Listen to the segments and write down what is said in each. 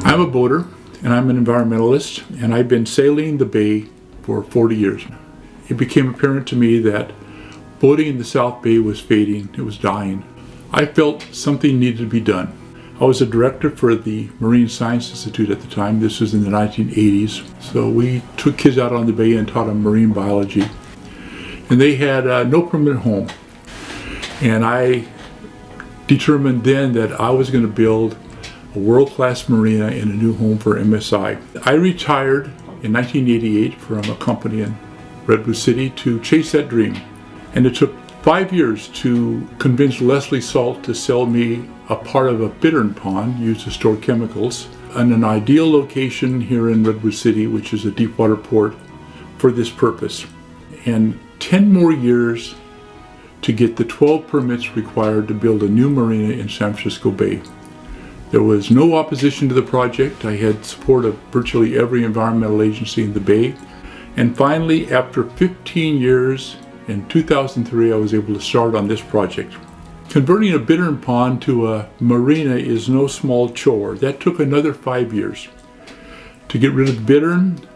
I'm a boater and I'm an environmentalist, and I've been sailing the bay for 40 years. It became apparent to me that boating in the South Bay was fading, it was dying. I felt something needed to be done. I was a director for the Marine Science Institute at the time. This was in the 1980s. So we took kids out on the bay and taught them marine biology. And they had no permanent home. And I determined then that I was going to build a world-class marina and a new home for MSI. I retired in 1988 from a company in Redwood City to chase that dream. And it took 5 years to convince Leslie Salt to sell me a part of a bittern pond used to store chemicals in an ideal location here in Redwood City, which is a deep water port, for this purpose. And 10 more years to get the 12 permits required to build a new marina in San Francisco Bay. There was no opposition to the project. I had support of virtually every environmental agency in the Bay. And finally, after 15 years, in 2003, I was able to start on this project. Converting a bittern pond to a marina is no small chore. That took another 5 years. To get rid of the bittern,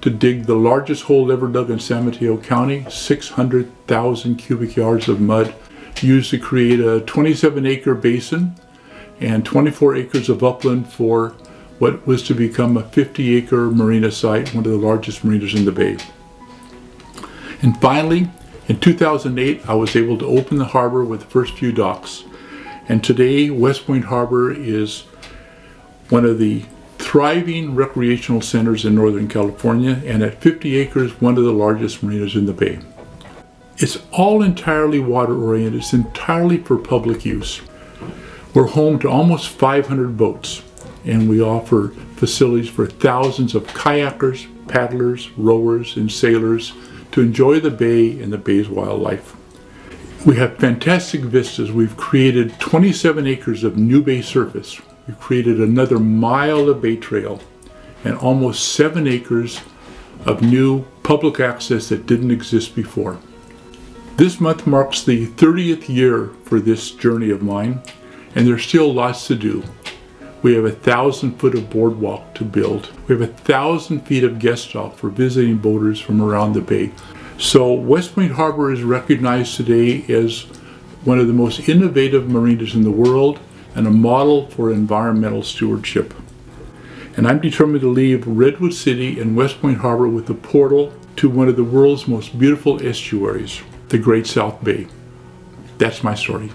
to dig the largest hole ever dug in San Mateo County, 600,000 cubic yards of mud used to create a 27-acre basin and 24 acres of upland for what was to become a 50-acre marina site, one of the largest marinas in the Bay. And finally, in 2008, I was able to open the harbor with the first few docks. And today, Westpoint Harbor is one of the thriving recreational centers in Northern California, and at 50 acres, one of the largest marinas in the Bay. It's all entirely water-oriented. It's entirely for public use. We're home to almost 500 boats, and we offer facilities for thousands of kayakers, paddlers, rowers, and sailors to enjoy the bay and the bay's wildlife. We have fantastic vistas. We've created 27 acres of new bay surface. We've created another mile of bay trail and almost 7 acres of new public access that didn't exist before. This month marks the 30th year for this journey of mine, and there's still lots to do. We have 1,000 foot of boardwalk to build. We have 1,000 feet of guest stop for visiting boaters from around the bay. So Westpoint Harbor is recognized today as one of the most innovative marinas in the world and a model for environmental stewardship. And I'm determined to leave Redwood City and Westpoint Harbor with a portal to one of the world's most beautiful estuaries, the Great South Bay. That's my story.